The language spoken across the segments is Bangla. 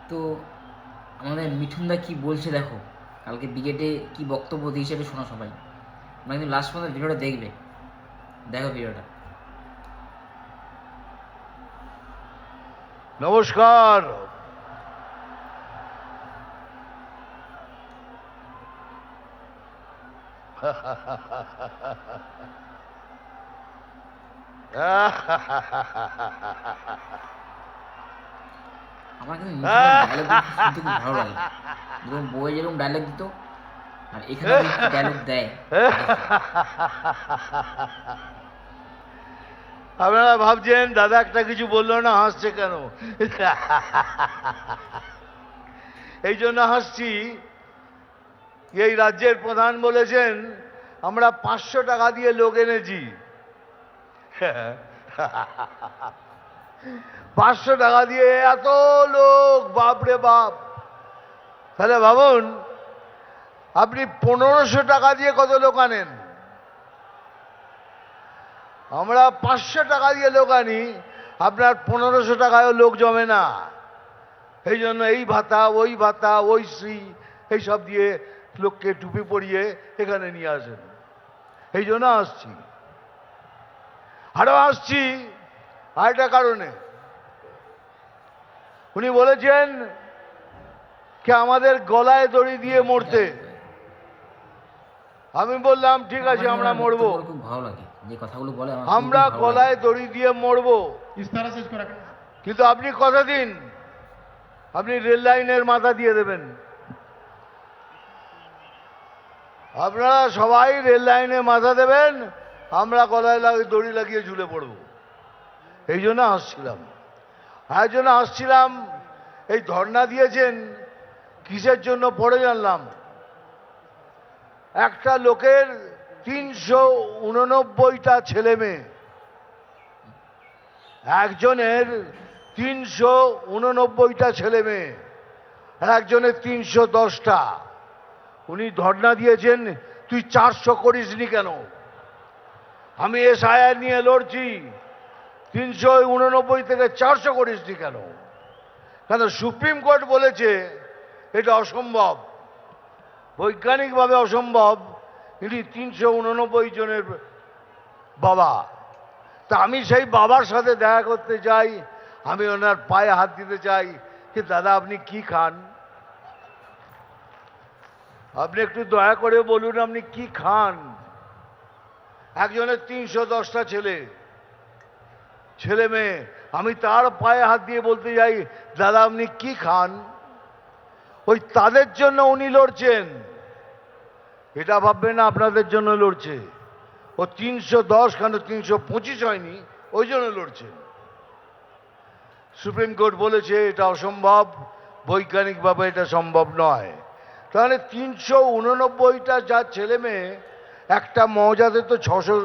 তো আমাদের মিঠুনদা কি বলছে দেখো, কালকে ব্রিগেডে কি বক্তব্য দিয়েছে একটু শোনো সবাই। তোমরা কিন্তু লাস্ট পর্যন্ত ভিডিওটা দেখবে, দেখো ভিডিওটা। নমস্কার। আমার কিন্তু মিঠুনদার ডায়লগ শুনতে খুব ভালো লাগে। যেরকম বইয়ে যেরকম ডায়লগ দিত, আর এখানে কি ডায়লগ দেয় দেখো। আপনারা ভাবছেন দাদা একটা কিছু বললো না, হাসছে কেন? এই জন্য হাসছি, এই রাজ্যের প্রধান বলেছেন আমরা 500 টাকা দিয়ে লোক এনেছি। 500 টাকা দিয়ে এত লোক, বাপরে বাপ। তাহলে ভাবুন আপনি 1500 টাকা দিয়ে কত লোক আনেন। আমরা 500 টাকা দিয়ে লোক আনি, আপনার 1500 টাকায়ও লোক জমে না। এই জন্য এই ভাতা ওই শ্রী এইসব দিয়ে লোককে টুপি পরিয়ে এখানে নিয়ে আসেন। এই জন্য আসছি, আরো আসছি আরেকটা কারণে। উনি বলেছেন কি আমাদের গলায় দড়ি দিয়ে মরতে। আমি বললাম ঠিক আছে আমরা মরবো, খুব ভালো লাগে যে কথাগুলো বলে, আমরা গলায় দড়ি দিয়ে মরবো, কিন্তু আপনি কথা দিন আপনি রেল লাইনের মাথা দিয়ে দেবেন। আপনারা সবাই রেল লাইনে মাথা দেবেন, আমরা গলায় দড়ি লাগিয়ে ঝুলে পড়ব। এই জন্য আসছিলাম, এই ধর্ণা দিয়েছেন কিসের জন্য পড়ে জানলাম। একটা লোকের 389টা ছেলে মেয়ে, একজনের 389টা ছেলে মেয়ে, একজনের 310টা। উনি ধর্ণা দিয়েছেন তুই 400 করিসনি কেন? আমি এসআইআর নিয়ে লড়ছি, 389 থেকে 400 করিসনি কেন? কেন সুপ্রিম কোর্ট বলেছে এটা অসম্ভব, বৈজ্ঞানিকভাবে অসম্ভব। ইনি 389 জনের বাবা। তা আমি সেই বাবার সাথে দেখা করতে চাই, আমি ওনার পায়ে হাত দিতে চাই যে দাদা আপনি কি খান, আপনি একটু দয়া করে বলুন আপনি কি খান। একজনের 310টা ছেলে মেয়ে, আমি তার পায়ে হাত দিয়ে বলতে যাই দাদা আপনি কি খান। ওই তাদের জন্য উনি লড়ছেন, এটা ভাববেন না আপনাদের জন্য লড়ছে। ও 310 কেন 325 হয়নি, ওই জন্য লড়ছেন। সুপ্রিম কোর্ট বলেছে এটা অসম্ভব, বৈজ্ঞানিকভাবে এটা সম্ভব নয়। তাহলে 389টা যার ছেলে মেয়ে, একটা মৌজাতে তো 600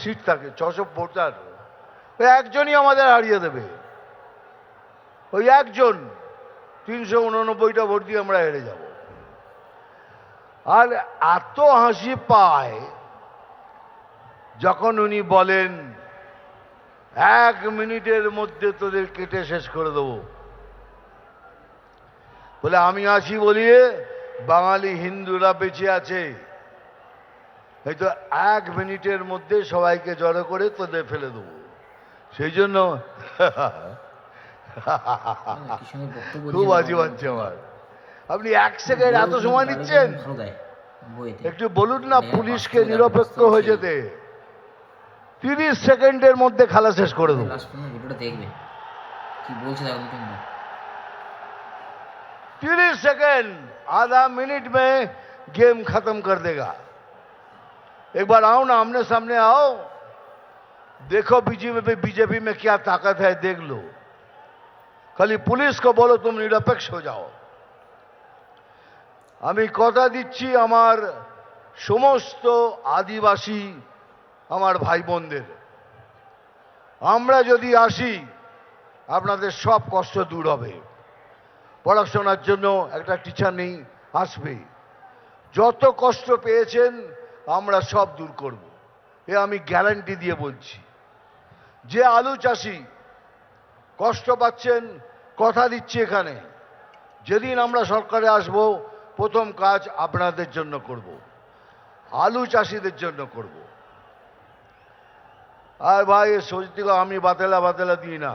সিট থাকে, 600 ভোটার, ওই একজনই আমাদের হারিয়ে দেবে। ওই একজন 389টা ভোট দিয়ে আমরা হেরে যাব। আর এত হাসি পায় যখন উনি বলেন 1 মিনিটের মধ্যে তোদের কেটে শেষ করে দেবো। বলে আমি আছি বলিয়ে বাঙালি হিন্দুরা বেঁচে আছে, এই তো 1 মিনিটের মধ্যে সবাইকে জড়ো করে তোদের ফেলে দেবো। সেই জন্য খুব হাসি পাচ্ছে আমার। আপনি 1 সেকেন্ড এত সময় নিচ্ছেন, একটু বলুন না পুলিশকে নিরপেক্ষ হয়ে যেতে। 30 সেকেন্ডের মধ্যে খেলা শেষ করে দেবো। ভিডিওটা দেখবে কি বলছে দেখো মিঠুনদা। 30 सेकंड, आधा मिनट में गेम खत्म कर देगा। एक बार आओ ना, आमने सामने आओ, देखो बीजेपी में क्या ताकत है, देख लो। खाली पुलिस को बोलो तुम निरपेक्ष हो जाओ। আমি কথা দিচ্ছি আমার সমস্ত আদিবাসী আমার ভাই বোনদের, আমরা যদি আসি আপনাদের সব কষ্ট দূর হবে। পড়াশোনার জন্য একটা টিচার নেই, আসবে। যত কষ্ট পেয়েছেন আমরা সব দূর করব, এ আমি গ্যারান্টি দিয়ে বলছি। যে আলু চাষি কষ্ট পাচ্ছেন, কথা দিচ্ছি এখানে যেদিন আমরা সরকারে আসব প্রথম কাজ আপনাদের জন্য করব, আলু চাষিদের জন্য করব। আর ভাই সত্যি আমি বাতেলা বাতেলা দিই না,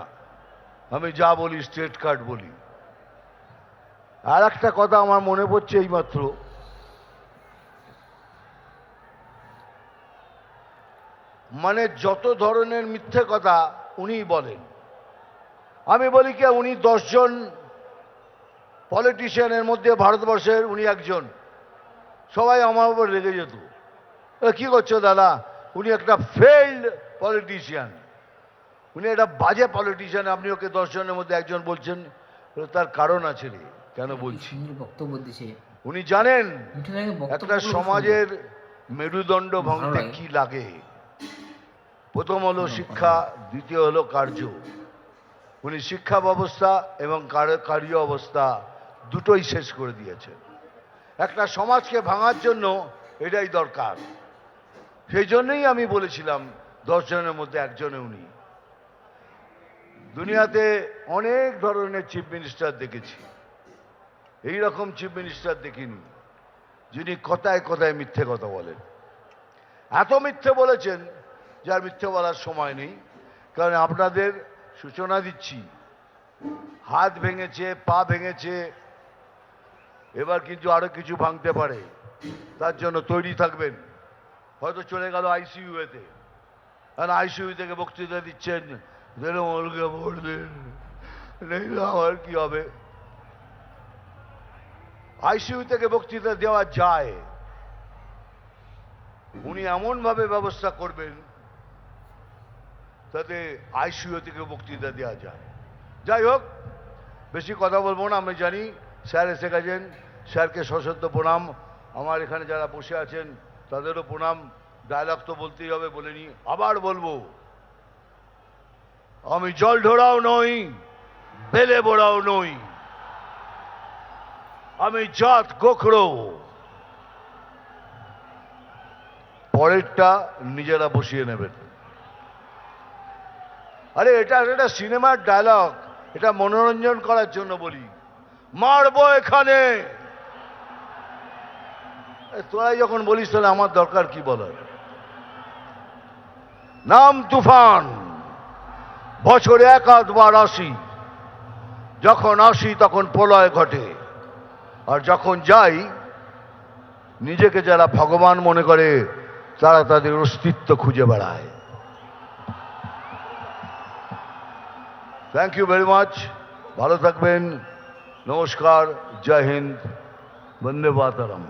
আমি যা বলি স্ট্রেট কাট বলি। আর একটা কথা আমার মনে পড়ছে এইমাত্র, মানে যত ধরনের মিথ্যে কথা উনিই বলেন। আমি বলি কি, উনি 10 জন পলিটিশিয়ানের মধ্যে ভারতবর্ষের উনি একজন। সবাই আমার উপর রেগে যেত, কি করছো দাদা, উনি একটা ফেইল্ড পলিটিশিয়ান, উনি একটা বাজে পলিটিশিয়ান, আপনি ওকে 10 জনের মধ্যে একজন বলছেন। তার কারণ আছে রে, কেন বলছি? বক্তব্য দিচ্ছে, উনি জানেন মিঠুনদাকে একটা সমাজের মেরুদণ্ড ভাঙতে কি লাগে। প্রথম হলো শিক্ষা, দ্বিতীয় হলো কার্য। উনি শিক্ষা ব্যবস্থা এবং কার্য অবস্থা দুটোই শেষ করে দিয়েছেন। একটা সমাজকে ভাঙার জন্য এটাই দরকার। সেই জন্যই আমি বলেছিলাম 10 জনের মধ্যে একজনে উনি। দুনিয়াতে অনেক ধরনের চিফ মিনিস্টার দেখেছি, এই রকম চিফ মিনিস্টার দেখিনি যিনি কথায় কথায় মিথ্যে কথা বলেন। এত মিথ্যে বলেছেন যার মিথ্যে বলার সময় নেই। কারণ আপনাদের সূচনা দিচ্ছি, হাত ভেঙেছে, পা ভেঙেছে, এবার কিন্তু আরো কিছু ভাঙতে পারে, তার জন্য তৈরি থাকবেন। হয়তো চলে গেল আইসিইউতে, আর আইসিইউ থেকে বক্তৃতা দিচ্ছেন, আমার কি হবে? আইসিইউ থেকে বক্তৃতা দেওয়া যায়, উনি এমন ভাবে ব্যবস্থা করবেন তাতে আইসিইউ থেকে বক্তৃতা দেওয়া যায়। যাই হোক, বেশি কথা বলবো না, আমি জানি স্যার এসে গেছেন, স্যারকে সশ্রদ্ধ প্রণাম। আমার এখানে যারা বসে আছেন তাদেরও প্রণাম। ডায়লগ তো বলতেই হবে, বলিনি, আবার বলবো, আমি জল ঢোড়াও নই, বেলে বোড়াও নই, আমি জাত গোখরো। পরেরটা নিজেরা বসিয়ে নেবেন। আরে এটা এটা সিনেমার ডায়লগ, এটা মনোরঞ্জন করার জন্য বলি। মারবো এখানে, তোরাই যখন বলিস তাহলে আমার দরকার কি বলার? নাম তুফান, বছরে 1-8 বার আসি, যখন আসি তখন প্রলয় ঘটে, আর যখন যাই নিজেকে যারা ভগবান মনে করে তারা তাদের অস্তিত্ব খুঁজে বেড়ায়। থ্যাংক ইউ ভেরি মাচ, ভালো থাকবেন, নমস্কার, জয় হিন্দ, বন্দে মাতরম।